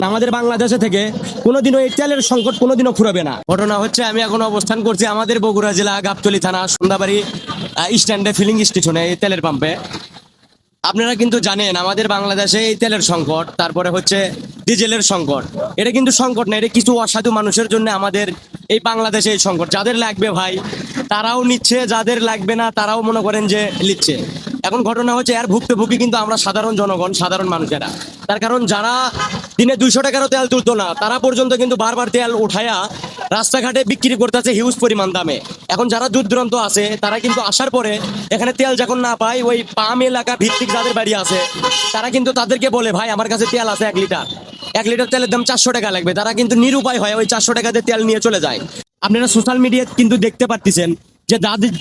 আমাদের বাংলাদেশে থেকে কোনোদিনও এই তেলের সংকট কোনোদিনও ফুরাবে না। ঘটনা হচ্ছে, আমি এখন অবস্থান করছি আমাদের বগুড়া জেলা গাবতলী থানা সন্ধ্যাবাড়ি স্ট্যান্ডে ফিলিং স্টেশনে এই তেলের পাম্পে। আপনারা কিন্তু জানেন আমাদের বাংলাদেশে এই তেলের সংকট, তারপরে হচ্ছে ডিজেলের সংকট। এটা কিন্তু সংকট না, এটা কিছু অসাধু মানুষের জন্য আমাদের এই বাংলাদেশে এই সংকট। যাদের লাগবে ভাই তারাও নিচ্ছে, যাদের লাগবে না তারাও মনে করেন যে নিচ্ছে। এখন ঘটনা হচ্ছে এর ভুক্তভোগী কিন্তু আমরা সাধারণ জনগণ, সাধারণ মানুষেরা। তার কারণ যারা দিনে 200 টাকারও তেল তুলতো না তারা পর্যন্ত কিন্তু বারবার তেল উঠায়া রাস্তাঘাটে বিক্রি করতেছে হিউজ পরিমাণ দামে। এখন যারা দূর দূরান্ত আছে তারা কিন্তু আসার পরে এখানে তেল যখন না পায়, ওই পাম এলাকা ভিত্তিক যাদের বাড়ি আছে তারা কিন্তু তাদেরকে বলে, ভাই আমার কাছে তেল আছে 1 লিটার তেলের দাম 400 টাকা লাগবে। তারা কিন্তু নিরুপায় হয় ওই 400 টাকাতে তেল নিয়ে চলে যায়। আপনারা সোশ্যাল মিডিয়ায় কিন্তু দেখতে পাচ্ছেন যে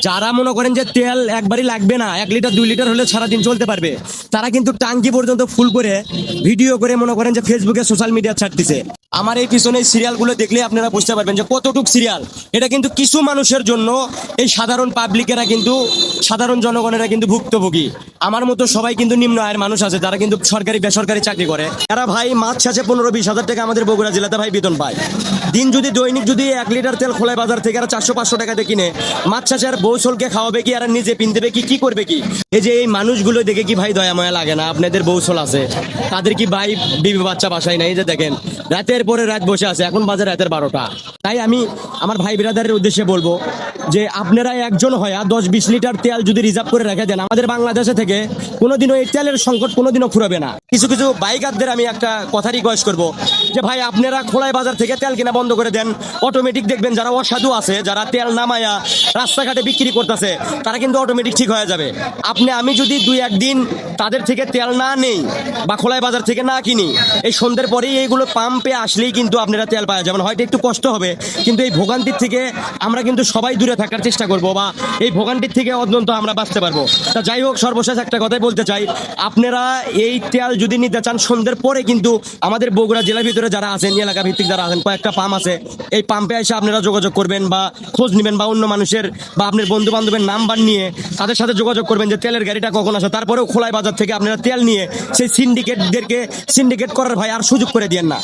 যারা মনে করেন যে তেল একবারই লাগবে না, 1 লিটার 2 লিটার হলে সারাদিন চলতে পারবে, তারা কিন্তু টাঙ্কি পর্যন্ত ফুল করে ভিডিও করে মনে করেন যে ফেসবুকে সোশ্যাল মিডিয়া ছাড়তেছে। আমার এই পিছনে সিরিয়ালগুলো দেখলে আপনারা বুঝতে পারবেন যে কতটুক সিরিয়াল। এটা কিন্তু কিছু মানুষের জন্য, এই সাধারণ পাবলিকেরা কিন্তু, সাধারণ জনগণেরা কিন্তু ভুক্তভোগী। আমার মতো সবাই কিন্তু নিম্ন আয়ের মানুষ আছে যারা কিন্তু সরকারি বেসরকারি চাকরি করে। এরা ভাই মাছ শেষে 15-20 হাজার টাকা আমাদের বগুড়া জেলাতে ভাই বেতন পায়। দিন যদি দৈনিক যদি 1 লিটার তেল খোলায় বাজার থেকে আর 400-500 টাকাতে কিনে, মাছ শেষে আর বৌসলকে খাওয়াবে কি, আর নিজে পিনদেবে কি, কি করবে কি? এই যে এই মানুষগুলো দেখে কি ভাই দয়া মায়া লাগে না? আপনাদের বৌসল আছে, তাদের কি ভাই বিবি বাচ্চা বাসায় নাই? এই যে দেখেন রাতের পরে রাত বসে আছে, এখন বাজে রাতের 12টা। তাই আমি আমার ভাই বিরাদারের উদ্দেশ্যে বলবো যে আপনারা একজন হয়া 10-20 লিটার তেল যদি রিজার্ভ করে রেখে দেন, আমাদের বাংলাদেশে থেকে কোনোদিনও এই তেলের সংকট কোনোদিনও ফুরাবে না। কিছু কিছু বাইকারদের আমি একটা কথা রিকোয়েস্ট করবো যে ভাই আপনারা খোলাই বাজার থেকে তেল কিনা বন্ধ করে দেন। অটোমেটিক দেখবেন যারা অসাধু আছে, যারা তেল নামায়া রাস্তাঘাটে বিক্রি করতেছে, তারা কিন্তু অটোমেটিক ঠিক হয়ে যাবে। আমি যদি 2-1 দিন তাদের থেকে তেল না নেই বা খোলাই বাজার থেকে না কিনি, এই সন্ধ্যের পরেই এইগুলো পাম্পে আসলেই কিন্তু আপনারা তেল পাওয়া যাবেন। হয়তো একটু কষ্ট হবে, কিন্তু এই ভোগান্তির থেকে আমরা কিন্তু সবাই দূরে থাকার চেষ্টা করব, বা এই ভোগান্তির থেকে অত্যন্ত আমরা বাঁচতে পারবো। তা যাই হোক, সর্বশেষ একটা কথাই বলতে চাই, আপনারা এই তেল যদি নিতে চান সন্ধ্যের পরে কিন্তু আমাদের বগুড়া জেলার ভিতরে যারা আছেন, এলাকা ভিত্তিক যারা আছেন, কয়েকটা পাম্প আছে, এই পাম্পে এসে আপনারা যোগাযোগ করবেন বা খোঁজ নেবেন, বা অন্য মানুষের বা আপনার বন্ধু বান্ধবের নাম্বার নিয়ে তাদের সাথে যোগাযোগ করবেন যে তেলের গাড়িটা কখন আসে। তারপরেও খোলাই বাজার থেকে আপনারা তেল নিয়ে সেই সিন্ডিকেট করার ভাই আর সুযোগ করে দিয়েন না।